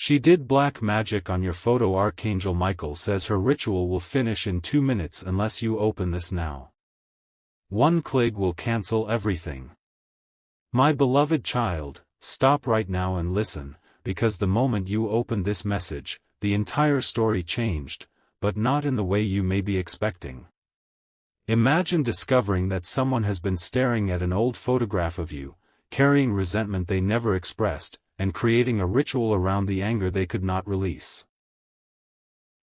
She did black magic on your photo. Archangel Michael says her ritual will finish in 2 minutes unless you open this now. One click will cancel everything. My beloved child, stop right now and listen, because the moment you opened this message, the entire story changed, but not in the way you may be expecting. Imagine discovering that someone has been staring at an old photograph of you, carrying resentment they never expressed, and creating a ritual around the anger they could not release.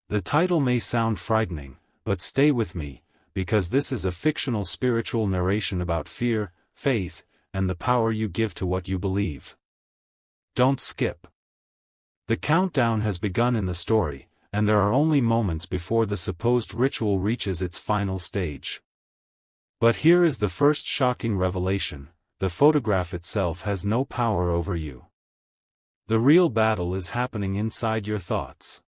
The title may sound frightening, but stay with me, because this is a fictional spiritual narration about fear, faith, and the power you give to what you believe. Don't skip. The countdown has begun in the story, and there are only moments before the supposed ritual reaches its final stage. But here is the first shocking revelation: the photograph itself has no power over you. The real battle is happening inside your thoughts.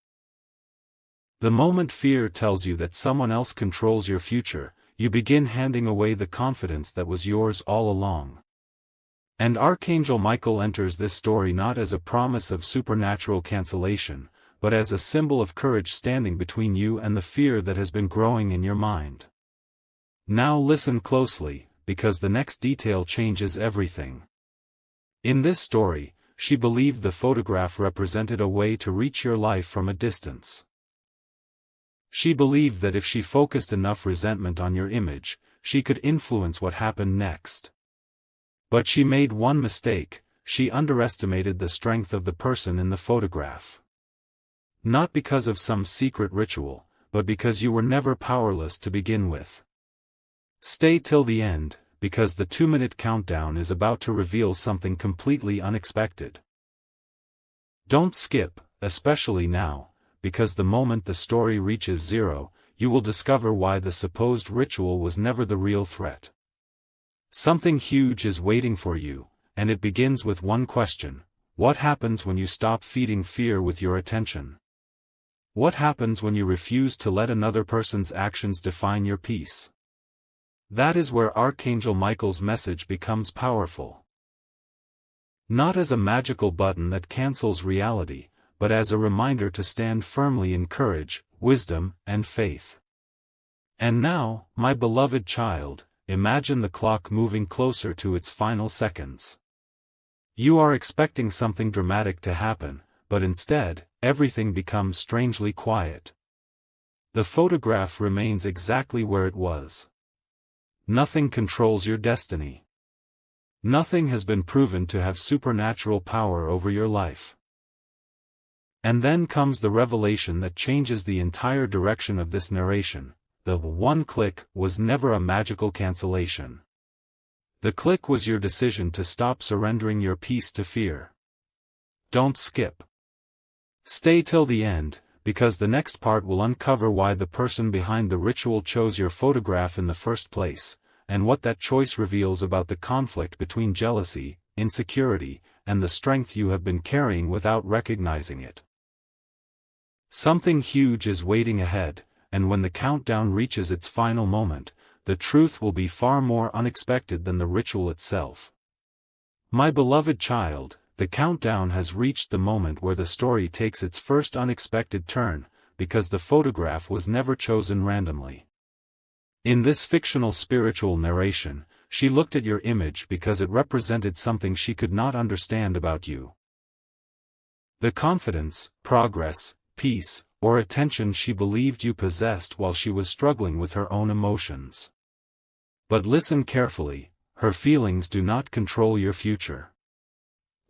The moment fear tells you that someone else controls your future, you begin handing away the confidence that was yours all along. And Archangel Michael enters this story not as a promise of supernatural cancellation, but as a symbol of courage standing between you and the fear that has been growing in your mind. Now listen closely, because the next detail changes everything. In this story, she believed the photograph represented a way to reach your life from a distance. She believed that if she focused enough resentment on your image, she could influence what happened next. But she made one mistake: she underestimated the strength of the person in the photograph. Not because of some secret ritual, but because you were never powerless to begin with. Stay till the end, because the 2-minute countdown is about to reveal something completely unexpected. Don't skip, especially now, because the moment the story reaches 0, you will discover why the supposed ritual was never the real threat. Something huge is waiting for you, and it begins with one question: what happens when you stop feeding fear with your attention? What happens when you refuse to let another person's actions define your peace? That is where Archangel Michael's message becomes powerful. Not as a magical button that cancels reality, but as a reminder to stand firmly in courage, wisdom, and faith. And now, my beloved child, imagine the clock moving closer to its final seconds. You are expecting something dramatic to happen, but instead, everything becomes strangely quiet. The photograph remains exactly where it was. Nothing controls your destiny. Nothing has been proven to have supernatural power over your life. And then comes the revelation that changes the entire direction of this narration: the one click was never a magical cancellation. The click was your decision to stop surrendering your peace to fear. Don't skip. Stay till the end, because the next part will uncover why the person behind the ritual chose your photograph in the first place, and what that choice reveals about the conflict between jealousy, insecurity, and the strength you have been carrying without recognizing it. Something huge is waiting ahead, and when the countdown reaches its final moment, the truth will be far more unexpected than the ritual itself. My beloved child, the countdown has reached the moment where the story takes its first unexpected turn, because the photograph was never chosen randomly. In this fictional spiritual narration, she looked at your image because it represented something she could not understand about you. The confidence, progress, peace, or attention she believed you possessed while she was struggling with her own emotions. But listen carefully, her feelings do not control your future.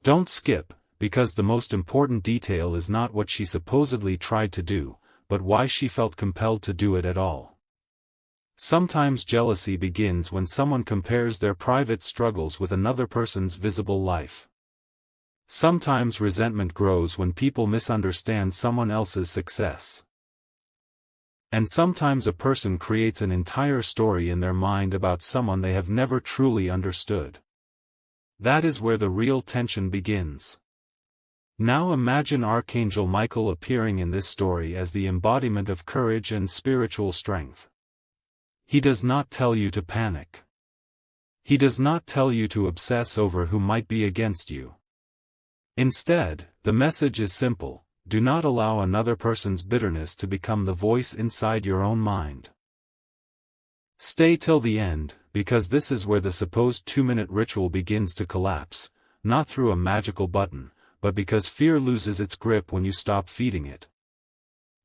Don't skip, because the most important detail is not what she supposedly tried to do, but why she felt compelled to do it at all. Sometimes jealousy begins when someone compares their private struggles with another person's visible life. Sometimes resentment grows when people misunderstand someone else's success. And sometimes a person creates an entire story in their mind about someone they have never truly understood. That is where the real tension begins. Now imagine Archangel Michael appearing in this story as the embodiment of courage and spiritual strength. He does not tell you to panic. He does not tell you to obsess over who might be against you. Instead, the message is simple: do not allow another person's bitterness to become the voice inside your own mind. Stay till the end, because this is where the supposed 2-minute ritual begins to collapse, not through a magical button, but because fear loses its grip when you stop feeding it.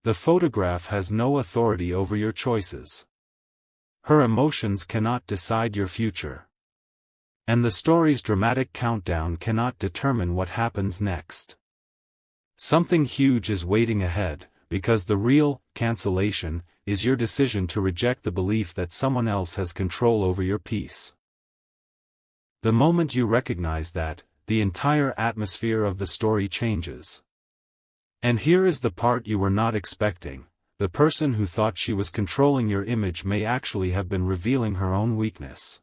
The photograph has no authority over your choices. Her emotions cannot decide your future. And the story's dramatic countdown cannot determine what happens next. Something huge is waiting ahead, because the real cancellation is your decision to reject the belief that someone else has control over your peace. The moment you recognize that, the entire atmosphere of the story changes. And here is the part you were not expecting: the person who thought she was controlling your image may actually have been revealing her own weakness.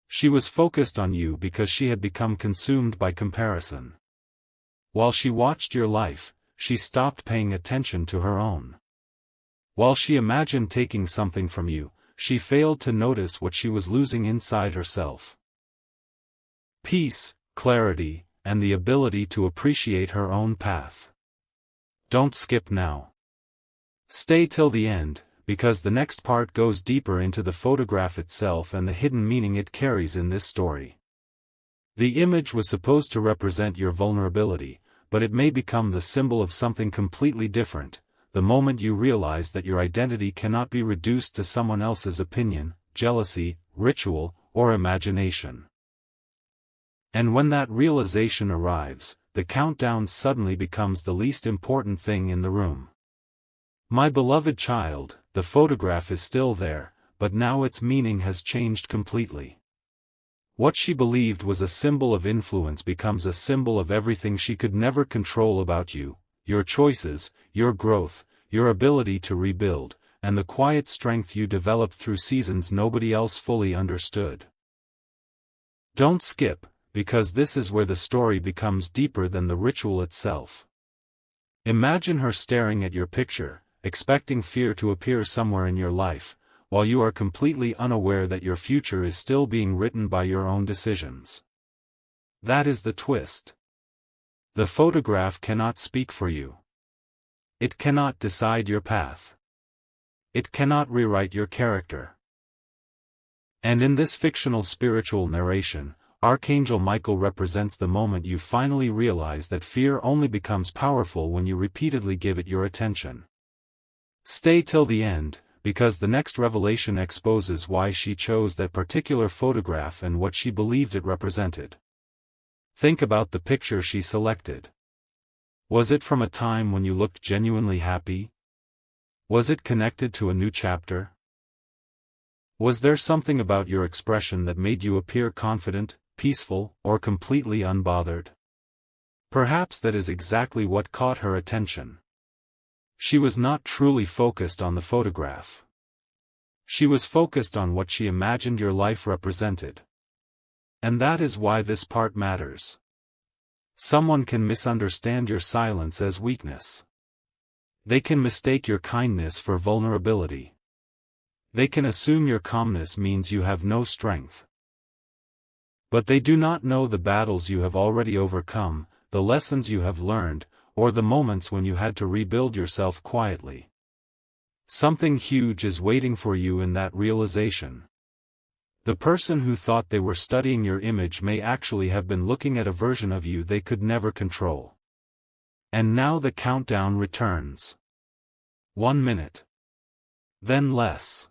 She was focused on you because she had become consumed by comparison. While she watched your life, she stopped paying attention to her own. While she imagined taking something from you, she failed to notice what she was losing inside herself: peace, clarity, and the ability to appreciate her own path. Don't skip now. Stay till the end, because the next part goes deeper into the photograph itself and the hidden meaning it carries in this story. The image was supposed to represent your vulnerability, but it may become the symbol of something completely different, the moment you realize that your identity cannot be reduced to someone else's opinion, jealousy, ritual, or imagination. And when that realization arrives, the countdown suddenly becomes the least important thing in the room. My beloved child, the photograph is still there, but now its meaning has changed completely. What she believed was a symbol of influence becomes a symbol of everything she could never control about you: your choices, your growth, your ability to rebuild, and the quiet strength you developed through seasons nobody else fully understood. Don't skip, because this is where the story becomes deeper than the ritual itself. Imagine her staring at your picture, expecting fear to appear somewhere in your life, while you are completely unaware that your future is still being written by your own decisions. That is the twist. The photograph cannot speak for you. It cannot decide your path. It cannot rewrite your character. And in this fictional spiritual narration, Archangel Michael represents the moment you finally realize that fear only becomes powerful when you repeatedly give it your attention. Stay till the end, because the next revelation exposes why she chose that particular photograph and what she believed it represented. Think about the picture she selected. Was it from a time when you looked genuinely happy? Was it connected to a new chapter? Was there something about your expression that made you appear confident, peaceful, or completely unbothered? Perhaps that is exactly what caught her attention. She was not truly focused on the photograph. She was focused on what she imagined your life represented. And that is why this part matters. Someone can misunderstand your silence as weakness. They can mistake your kindness for vulnerability. They can assume your calmness means you have no strength. But they do not know the battles you have already overcome, the lessons you have learned, or the moments when you had to rebuild yourself quietly. Something huge is waiting for you in that realization. The person who thought they were studying your image may actually have been looking at a version of you they could never control. And now the countdown returns. 1 minute. Then less.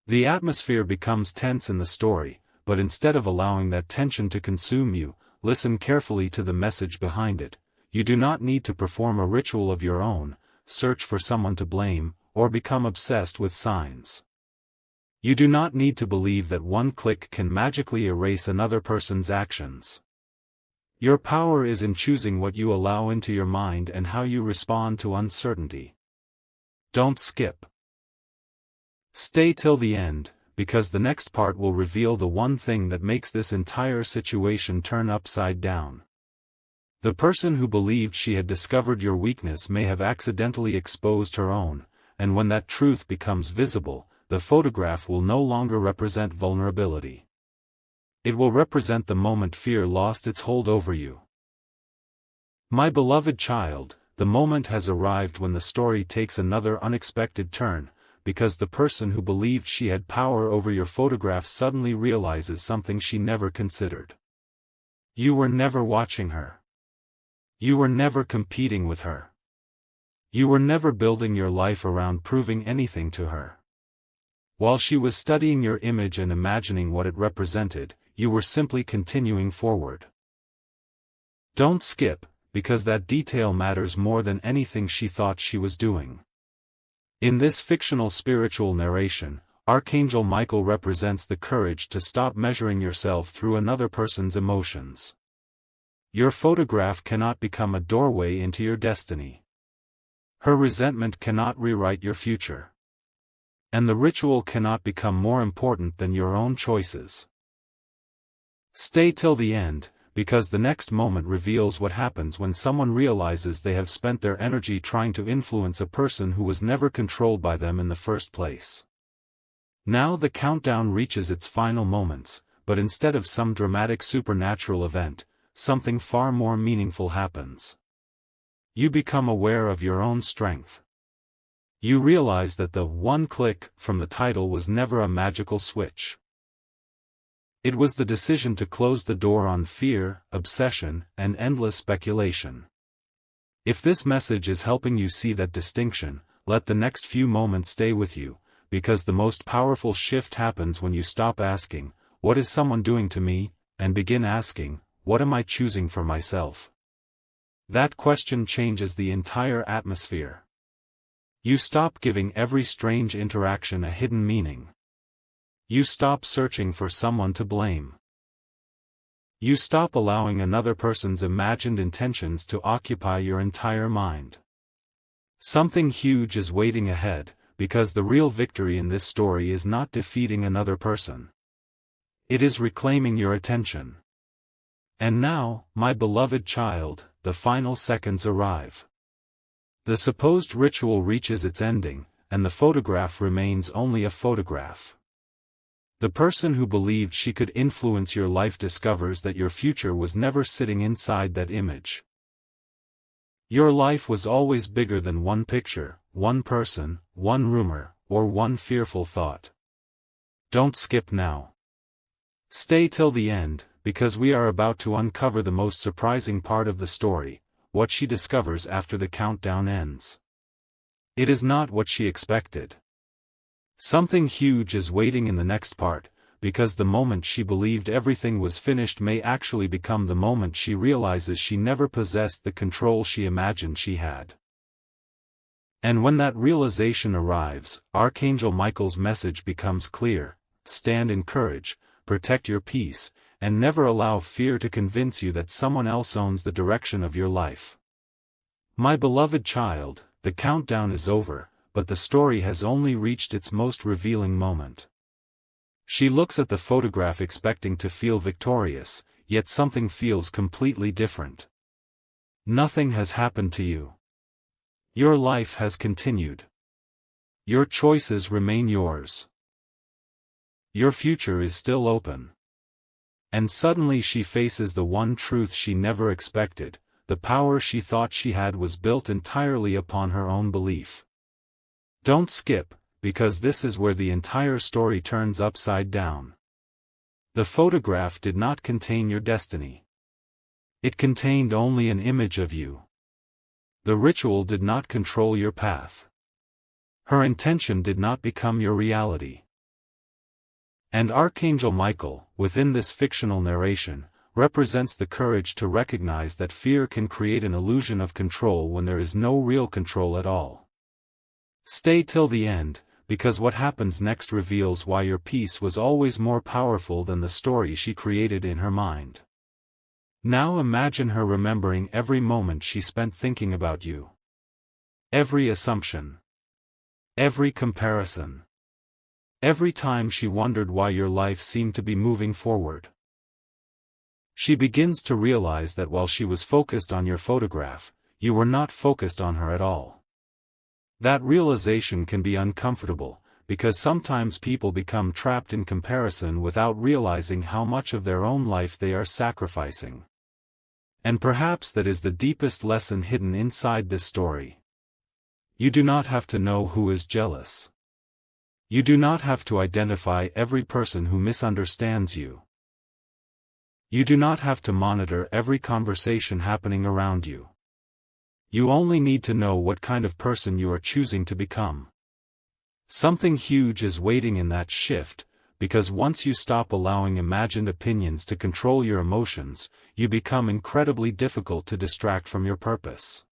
The atmosphere becomes tense in the story, but instead of allowing that tension to consume you, listen carefully to the message behind it. You do not need to perform a ritual of your own, search for someone to blame, or become obsessed with signs. You do not need to believe that one click can magically erase another person's actions. Your power is in choosing what you allow into your mind and how you respond to uncertainty. Don't skip. Stay till the end, because the next part will reveal the one thing that makes this entire situation turn upside down. The person who believed she had discovered your weakness may have accidentally exposed her own, and when that truth becomes visible, the photograph will no longer represent vulnerability. It will represent the moment fear lost its hold over you. My beloved child, the moment has arrived when the story takes another unexpected turn, because the person who believed she had power over your photograph suddenly realizes something she never considered. You were never watching her. You were never competing with her. You were never building your life around proving anything to her. While she was studying your image and imagining what it represented, you were simply continuing forward. Don't skip, because that detail matters more than anything she thought she was doing. In this fictional spiritual narration, Archangel Michael represents the courage to stop measuring yourself through another person's emotions. Your photograph cannot become a doorway into your destiny. Her resentment cannot rewrite your future. And the ritual cannot become more important than your own choices. Stay till the end, because the next moment reveals what happens when someone realizes they have spent their energy trying to influence a person who was never controlled by them in the first place. Now the countdown reaches its final moments, but instead of some dramatic supernatural event, something far more meaningful happens. You become aware of your own strength. You realize that the one click from the title was never a magical switch. It was the decision to close the door on fear, obsession, and endless speculation. If this message is helping you see that distinction, let the next few moments stay with you, because the most powerful shift happens when you stop asking, "What is someone doing to me?" and begin asking, "What am I choosing for myself?" That question changes the entire atmosphere. You stop giving every strange interaction a hidden meaning. You stop searching for someone to blame. You stop allowing another person's imagined intentions to occupy your entire mind. Something huge is waiting ahead, because the real victory in this story is not defeating another person. It is reclaiming your attention. And now, my beloved child, the final seconds arrive. The supposed ritual reaches its ending, and the photograph remains only a photograph. The person who believed she could influence your life discovers that your future was never sitting inside that image. Your life was always bigger than one picture, one person, one rumor, or one fearful thought. Don't skip now. Stay till the end, because we are about to uncover the most surprising part of the story, what she discovers after the countdown ends. It is not what she expected. Something huge is waiting in the next part, because the moment she believed everything was finished may actually become the moment she realizes she never possessed the control she imagined she had. And when that realization arrives, Archangel Michael's message becomes clear: stand in courage, protect your peace, and never allow fear to convince you that someone else owns the direction of your life. My beloved child, the countdown is over, but the story has only reached its most revealing moment. She looks at the photograph expecting to feel victorious, yet something feels completely different. Nothing has happened to you. Your life has continued. Your choices remain yours. Your future is still open. And suddenly she faces the one truth she never expected: the power she thought she had was built entirely upon her own belief. Don't skip, because this is where the entire story turns upside down. The photograph did not contain your destiny. It contained only an image of you. The ritual did not control your path. Her intention did not become your reality. And Archangel Michael, within this fictional narration, represents the courage to recognize that fear can create an illusion of control when there is no real control at all. Stay till the end, because what happens next reveals why your peace was always more powerful than the story she created in her mind. Now imagine her remembering every moment she spent thinking about you. Every assumption. Every comparison. Every time she wondered why your life seemed to be moving forward. She begins to realize that while she was focused on your photograph, you were not focused on her at all. That realization can be uncomfortable, because sometimes people become trapped in comparison without realizing how much of their own life they are sacrificing. And perhaps that is the deepest lesson hidden inside this story. You do not have to know who is jealous. You do not have to identify every person who misunderstands you. You do not have to monitor every conversation happening around you. You only need to know what kind of person you are choosing to become. Something huge is waiting in that shift, because once you stop allowing imagined opinions to control your emotions, you become incredibly difficult to distract from your purpose.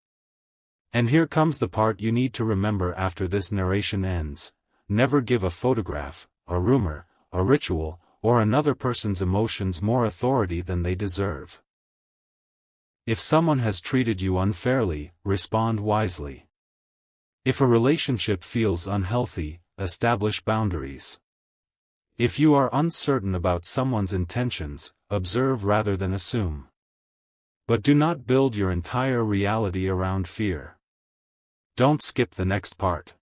And here comes the part you need to remember after this narration ends: never give a photograph, a rumor, a ritual, or another person's emotions more authority than they deserve. If someone has treated you unfairly, respond wisely. If a relationship feels unhealthy, establish boundaries. If you are uncertain about someone's intentions, observe rather than assume. But do not build your entire reality around fear. Don't skip the next part.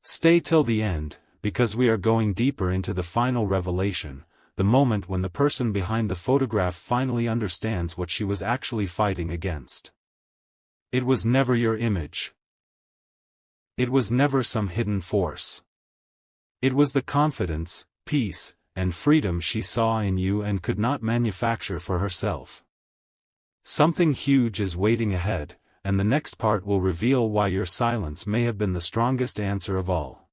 Stay till the end, because we are going deeper into the final revelation, the moment when the person behind the photograph finally understands what she was actually fighting against. It was never your image. It was never some hidden force. It was the confidence, peace, and freedom she saw in you and could not manufacture for herself. Something huge is waiting ahead, and the next part will reveal why your silence may have been the strongest answer of all.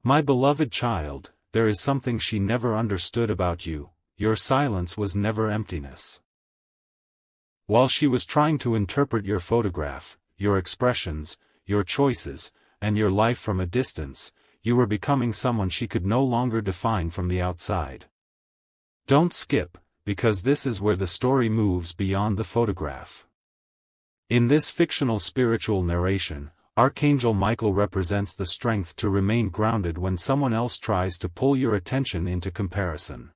My beloved child, there is something she never understood about you: your silence was never emptiness. While she was trying to interpret your photograph, your expressions, your choices, and your life from a distance, you were becoming someone she could no longer define from the outside. Don't skip, because this is where the story moves beyond the photograph. In this fictional spiritual narration, Archangel Michael represents the strength to remain grounded when someone else tries to pull your attention into comparison.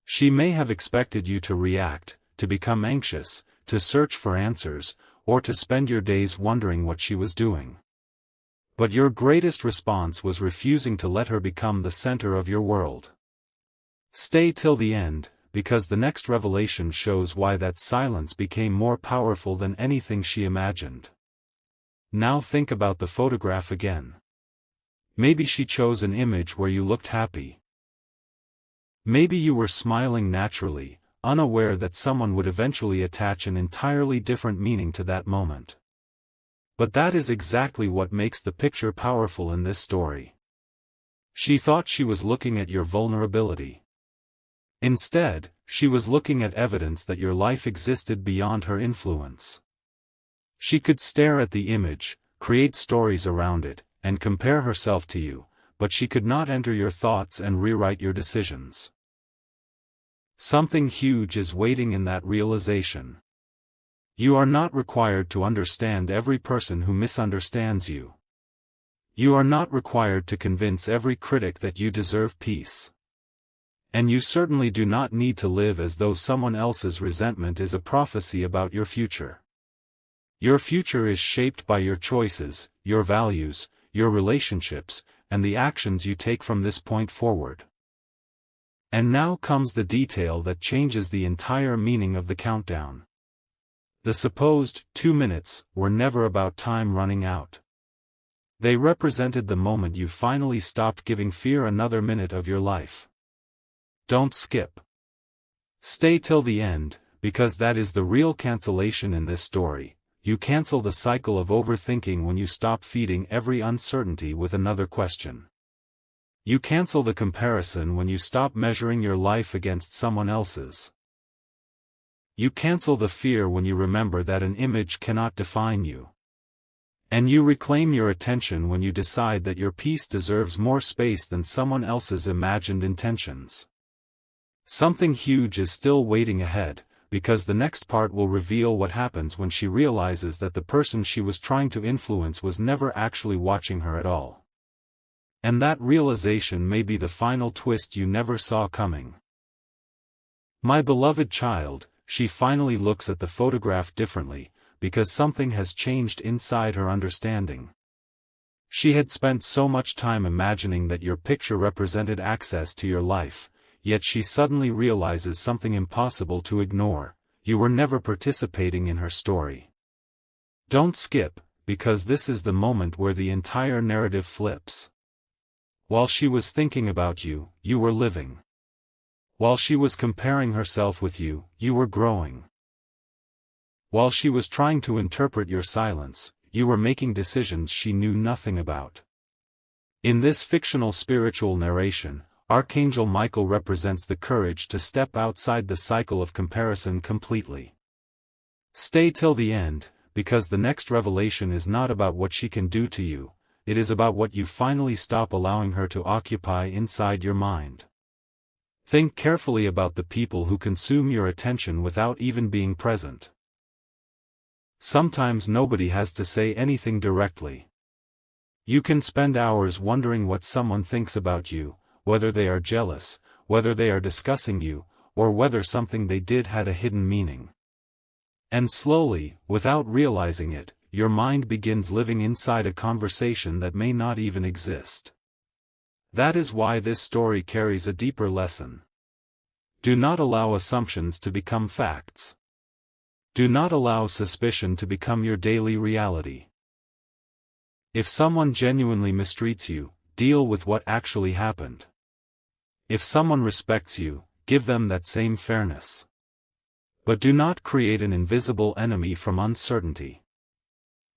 She may have expected you to react, to become anxious, to search for answers, or to spend your days wondering what she was doing. But your greatest response was refusing to let her become the center of your world. Stay till the end, because the next revelation shows why that silence became more powerful than anything she imagined. Now think about the photograph again. Maybe she chose an image where you looked happy. Maybe you were smiling naturally, unaware that someone would eventually attach an entirely different meaning to that moment. But that is exactly what makes the picture powerful in this story. She thought she was looking at your vulnerability. Instead, she was looking at evidence that your life existed beyond her influence. She could stare at the image, create stories around it, and compare herself to you, but she could not enter your thoughts and rewrite your decisions. Something huge is waiting in that realization. You are not required to understand every person who misunderstands you. You are not required to convince every critic that you deserve peace. And you certainly do not need to live as though someone else's resentment is a prophecy about your future. Your future is shaped by your choices, your values, your relationships, and the actions you take from this point forward. And now comes the detail that changes the entire meaning of the countdown. The supposed 2 minutes were never about time running out. They represented the moment you finally stopped giving fear another minute of your life. Don't skip. Stay till the end, because that is the real cancellation in this story. You cancel the cycle of overthinking when you stop feeding every uncertainty with another question. You cancel the comparison when you stop measuring your life against someone else's. You cancel the fear when you remember that an image cannot define you. And you reclaim your attention when you decide that your peace deserves more space than someone else's imagined intentions. Something huge is still waiting ahead, because the next part will reveal what happens when she realizes that the person she was trying to influence was never actually watching her at all. And that realization may be the final twist you never saw coming. My beloved child, she finally looks at the photograph differently, because something has changed inside her understanding. She had spent so much time imagining that your picture represented access to your life, yet she suddenly realizes something impossible to ignore: you were never participating in her story. Don't skip, because this is the moment where the entire narrative flips. While she was thinking about you, you were living. While she was comparing herself with you, you were growing. While she was trying to interpret your silence, you were making decisions she knew nothing about. In this fictional spiritual narration, Archangel Michael represents the courage to step outside the cycle of comparison completely. Stay till the end, because the next revelation is not about what she can do to you, it is about what you finally stop allowing her to occupy inside your mind. Think carefully about the people who consume your attention without even being present. Sometimes nobody has to say anything directly. You can spend hours wondering what someone thinks about you, whether they are jealous, whether they are discussing you, or whether something they did had a hidden meaning. And slowly, without realizing it, your mind begins living inside a conversation that may not even exist. That is why this story carries a deeper lesson. Do not allow assumptions to become facts. Do not allow suspicion to become your daily reality. If someone genuinely mistreats you, deal with what actually happened. If someone respects you, give them that same fairness. But do not create an invisible enemy from uncertainty.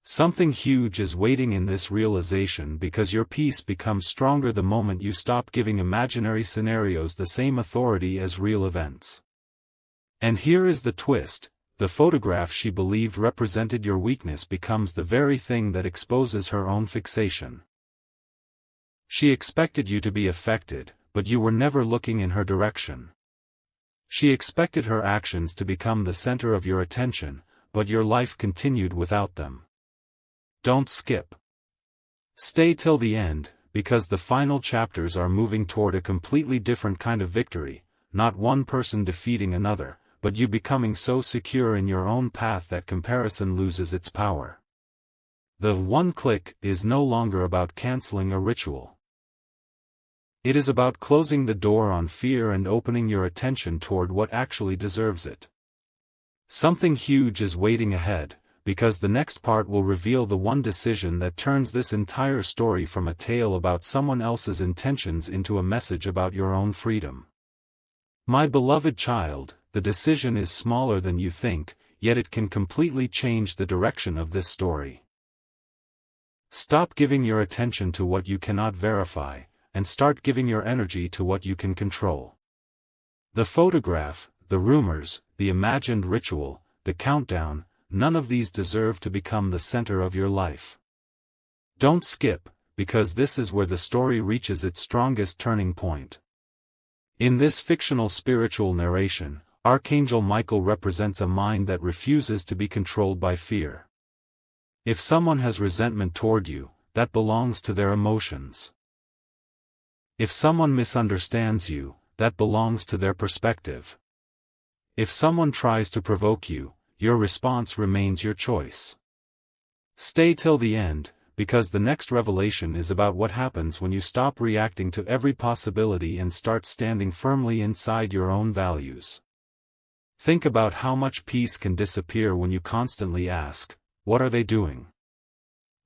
Something huge is waiting in this realization, because your peace becomes stronger the moment you stop giving imaginary scenarios the same authority as real events. And here is the twist: the photograph she believed represented your weakness becomes the very thing that exposes her own fixation. She expected you to be affected, but you were never looking in her direction. She expected her actions to become the center of your attention, but your life continued without them. Don't skip. Stay till the end, because the final chapters are moving toward a completely different kind of victory, not one person defeating another, but you becoming so secure in your own path that comparison loses its power. The one click is no longer about canceling a ritual. It is about closing the door on fear and opening your attention toward what actually deserves it. Something huge is waiting ahead, because the next part will reveal the one decision that turns this entire story from a tale about someone else's intentions into a message about your own freedom. My beloved child, the decision is smaller than you think, yet it can completely change the direction of this story. Stop giving your attention to what you cannot verify, and start giving your energy to what you can control. The photograph, the rumors, the imagined ritual, the countdown, none of these deserve to become the center of your life. Don't skip, because this is where the story reaches its strongest turning point. In this fictional spiritual narration, Archangel Michael represents a mind that refuses to be controlled by fear. If someone has resentment toward you, that belongs to their emotions. If someone misunderstands you, that belongs to their perspective. If someone tries to provoke you, your response remains your choice. Stay till the end, because the next revelation is about what happens when you stop reacting to every possibility and start standing firmly inside your own values. Think about how much peace can disappear when you constantly ask, "What are they doing?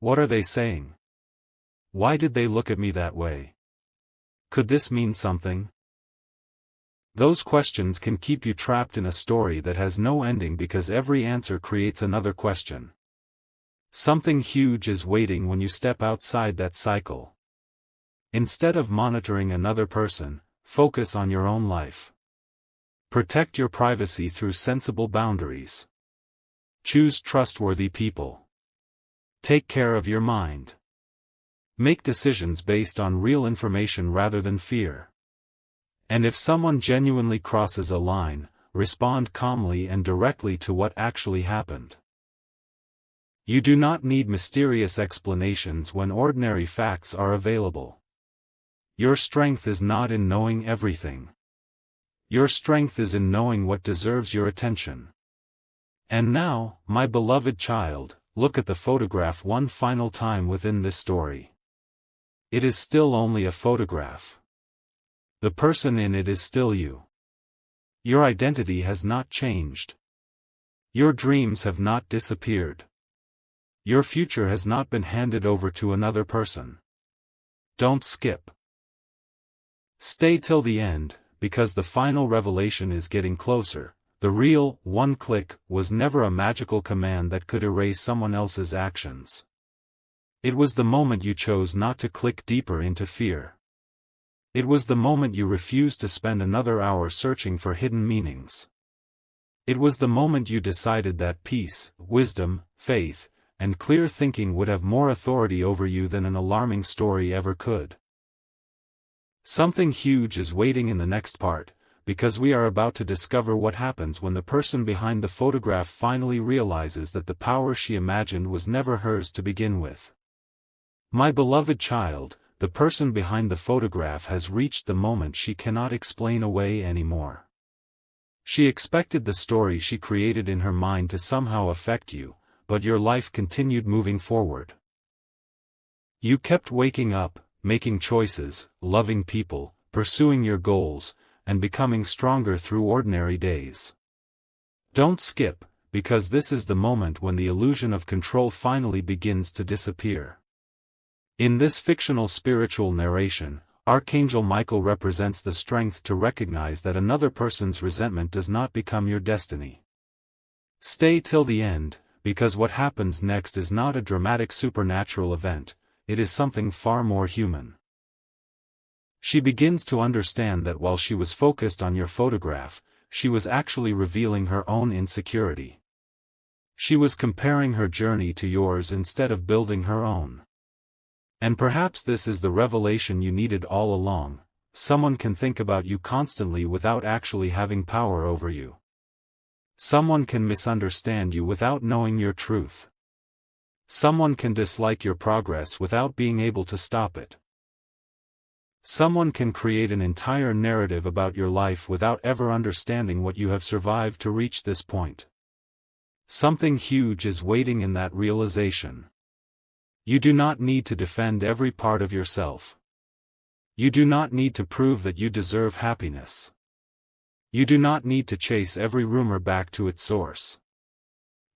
What are they saying? Why did they look at me that way? Could this mean something?" Those questions can keep you trapped in a story that has no ending, because every answer creates another question. Something huge is waiting when you step outside that cycle. Instead of monitoring another person, focus on your own life. Protect your privacy through sensible boundaries. Choose trustworthy people. Take care of your mind. Make decisions based on real information rather than fear. And if someone genuinely crosses a line, respond calmly and directly to what actually happened. You do not need mysterious explanations when ordinary facts are available. Your strength is not in knowing everything. Your strength is in knowing what deserves your attention. And now, my beloved child, look at the photograph one final time within this story. It is still only a photograph. The person in it is still you. Your identity has not changed. Your dreams have not disappeared. Your future has not been handed over to another person. Don't skip. Stay till the end, because the final revelation is getting closer. The real, one click, was never a magical command that could erase someone else's actions. It was the moment you chose not to click deeper into fear. It was the moment you refused to spend another hour searching for hidden meanings. It was the moment you decided that peace, wisdom, faith, and clear thinking would have more authority over you than an alarming story ever could. Something huge is waiting in the next part, because we are about to discover what happens when the person behind the photograph finally realizes that the power she imagined was never hers to begin with. My beloved child, the person behind the photograph has reached the moment she cannot explain away anymore. She expected the story she created in her mind to somehow affect you, but your life continued moving forward. You kept waking up, making choices, loving people, pursuing your goals, and becoming stronger through ordinary days. Don't skip, because this is the moment when the illusion of control finally begins to disappear. In this fictional spiritual narration, Archangel Michael represents the strength to recognize that another person's resentment does not become your destiny. Stay till the end, because what happens next is not a dramatic supernatural event, it is something far more human. She begins to understand that while she was focused on your photograph, she was actually revealing her own insecurity. She was comparing her journey to yours instead of building her own. And perhaps this is the revelation you needed all along: someone can think about you constantly without actually having power over you. Someone can misunderstand you without knowing your truth. Someone can dislike your progress without being able to stop it. Someone can create an entire narrative about your life without ever understanding what you have survived to reach this point. Something huge is waiting in that realization. You do not need to defend every part of yourself. You do not need to prove that you deserve happiness. You do not need to chase every rumor back to its source.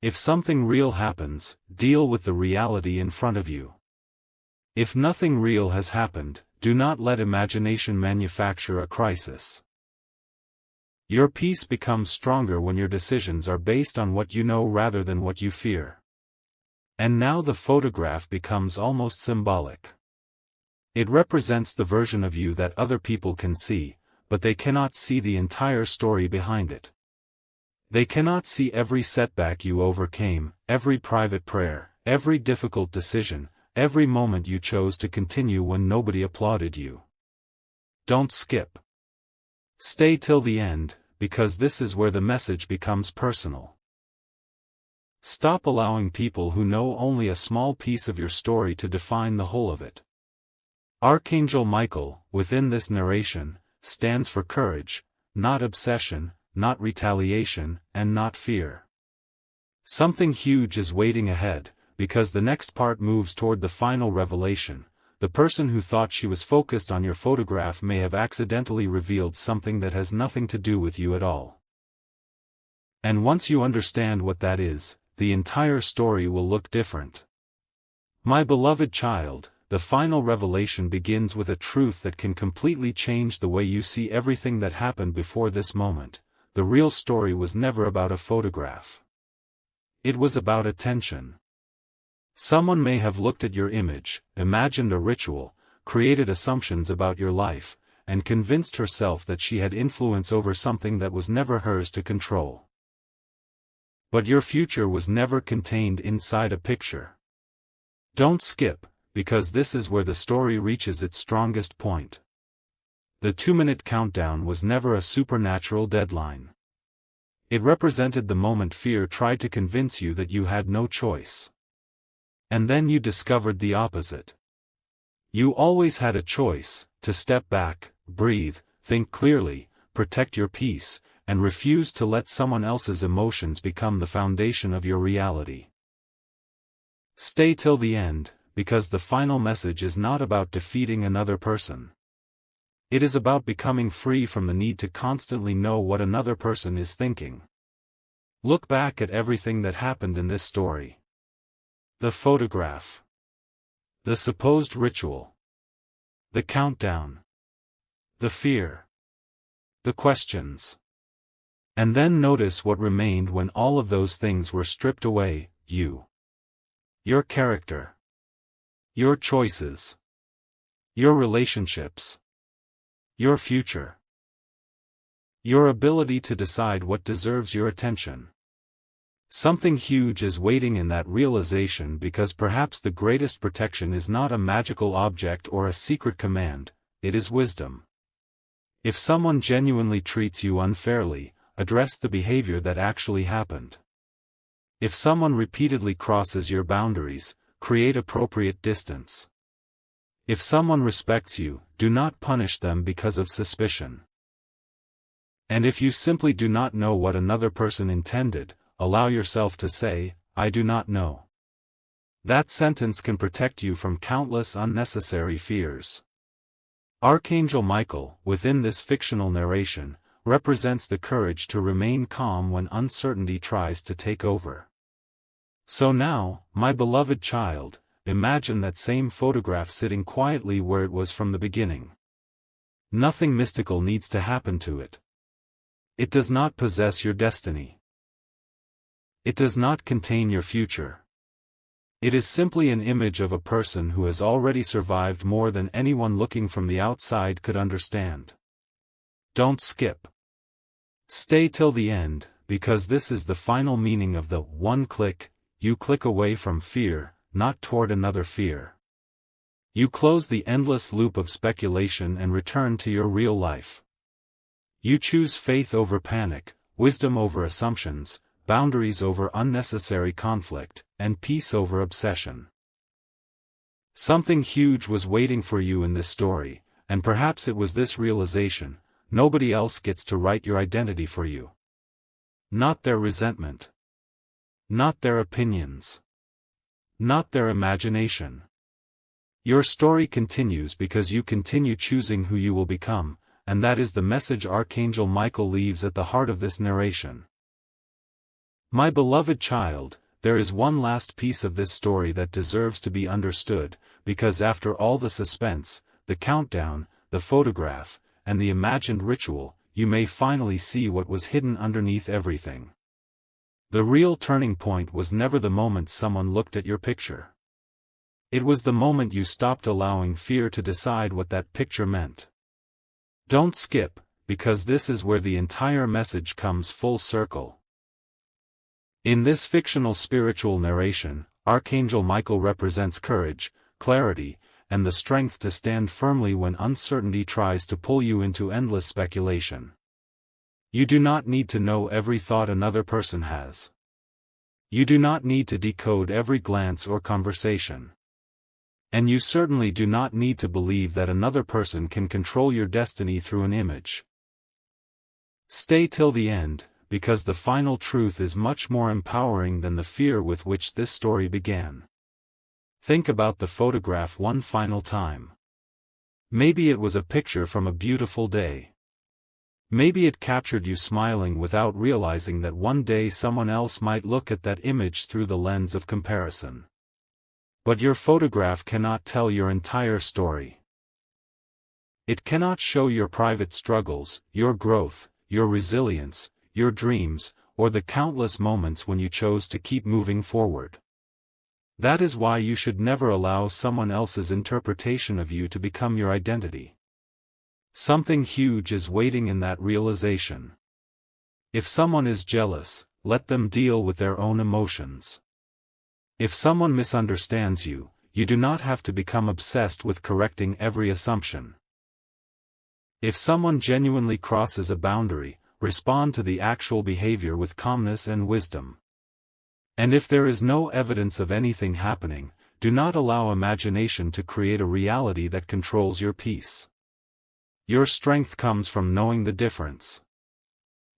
If something real happens, deal with the reality in front of you. If nothing real has happened, do not let imagination manufacture a crisis. Your peace becomes stronger when your decisions are based on what you know rather than what you fear. And now the photograph becomes almost symbolic. It represents the version of you that other people can see, but they cannot see the entire story behind it. They cannot see every setback you overcame, every private prayer, every difficult decision, every moment you chose to continue when nobody applauded you. Don't skip. Stay till the end, because this is where the message becomes personal. Stop allowing people who know only a small piece of your story to define the whole of it. Archangel Michael, within this narration, stands for courage, not obsession, not retaliation, and not fear. Something huge is waiting ahead, because the next part moves toward the final revelation. The person who thought she was focused on your photograph may have accidentally revealed something that has nothing to do with you at all. And once you understand what that is, the entire story will look different. My beloved child, the final revelation begins with a truth that can completely change the way you see everything that happened before this moment. The real story was never about a photograph. It was about attention. Someone may have looked at your image, imagined a ritual, created assumptions about your life, and convinced herself that she had influence over something that was never hers to control. But your future was never contained inside a picture. Don't skip, because this is where the story reaches its strongest point. The 2-minute countdown was never a supernatural deadline. It represented the moment fear tried to convince you that you had no choice. And then you discovered the opposite. You always had a choice: to step back, breathe, think clearly, protect your peace, and refuse to let someone else's emotions become the foundation of your reality. Stay till the end, because the final message is not about defeating another person. It is about becoming free from the need to constantly know what another person is thinking. Look back at everything that happened in this story. The photograph. The supposed ritual. The countdown. The fear. The questions. And then notice what remained when all of those things were stripped away: you. Your character. Your choices. Your relationships. Your future. Your ability to decide what deserves your attention. Something huge is waiting in that realization, because perhaps the greatest protection is not a magical object or a secret command, it is wisdom. If someone genuinely treats you unfairly, address the behavior that actually happened. If someone repeatedly crosses your boundaries, create appropriate distance. If someone respects you, do not punish them because of suspicion. And if you simply do not know what another person intended, allow yourself to say, "I do not know." That sentence can protect you from countless unnecessary fears. Archangel Michael, within this fictional narration, represents the courage to remain calm when uncertainty tries to take over. So now, my beloved child, imagine that same photograph sitting quietly where it was from the beginning. Nothing mystical needs to happen to it. It does not possess your destiny. It does not contain your future. It is simply an image of a person who has already survived more than anyone looking from the outside could understand. Don't skip. Stay till the end, because this is the final meaning of the one click. You click away from fear, not toward another fear. You close the endless loop of speculation and return to your real life. You choose faith over panic, wisdom over assumptions, boundaries over unnecessary conflict, and peace over obsession. Something huge was waiting for you in this story, and perhaps it was this realization: nobody else gets to write your identity for you. Not their resentment. Not their opinions. Not their imagination. Your story continues because you continue choosing who you will become, and that is the message Archangel Michael leaves at the heart of this narration. My beloved child, there is one last piece of this story that deserves to be understood, because after all the suspense, the countdown, the photograph, and the imagined ritual, you may finally see what was hidden underneath everything. The real turning point was never the moment someone looked at your picture. It was the moment you stopped allowing fear to decide what that picture meant. Don't skip, because this is where the entire message comes full circle. In this fictional spiritual narration, Archangel Michael represents courage, clarity, and the strength to stand firmly when uncertainty tries to pull you into endless speculation. You do not need to know every thought another person has. You do not need to decode every glance or conversation. And you certainly do not need to believe that another person can control your destiny through an image. Stay till the end, because the final truth is much more empowering than the fear with which this story began. Think about the photograph one final time. Maybe it was a picture from a beautiful day. Maybe it captured you smiling without realizing that one day someone else might look at that image through the lens of comparison. But your photograph cannot tell your entire story. It cannot show your private struggles, your growth, your resilience, your dreams, or the countless moments when you chose to keep moving forward. That is why you should never allow someone else's interpretation of you to become your identity. Something huge is waiting in that realization. If someone is jealous, let them deal with their own emotions. If someone misunderstands you, you do not have to become obsessed with correcting every assumption. If someone genuinely crosses a boundary, respond to the actual behavior with calmness and wisdom. And if there is no evidence of anything happening, do not allow imagination to create a reality that controls your peace. Your strength comes from knowing the difference.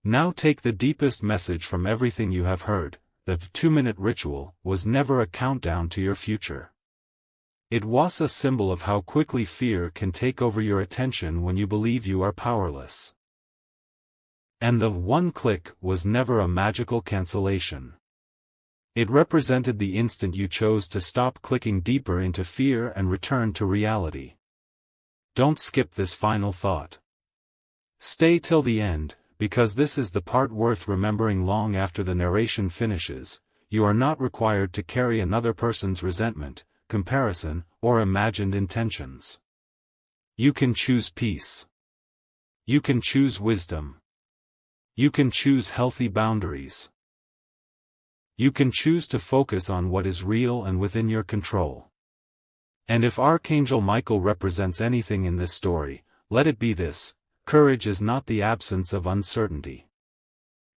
Now take the deepest message from everything you have heard: the 2-minute ritual was never a countdown to your future. It was a symbol of how quickly fear can take over your attention when you believe you are powerless. And the one click was never a magical cancellation. It represented the instant you chose to stop clicking deeper into fear and return to reality. Don't skip this final thought. Stay till the end, because this is the part worth remembering long after the narration finishes. You are not required to carry another person's resentment, comparison, or imagined intentions. You can choose peace. You can choose wisdom. You can choose healthy boundaries. You can choose to focus on what is real and within your control. And if Archangel Michael represents anything in this story, let it be this: courage is not the absence of uncertainty.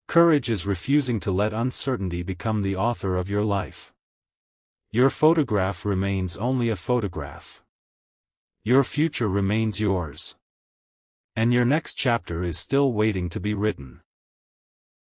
Courage is refusing to let uncertainty become the author of your life. Your photograph remains only a photograph. Your future remains yours. And your next chapter is still waiting to be written.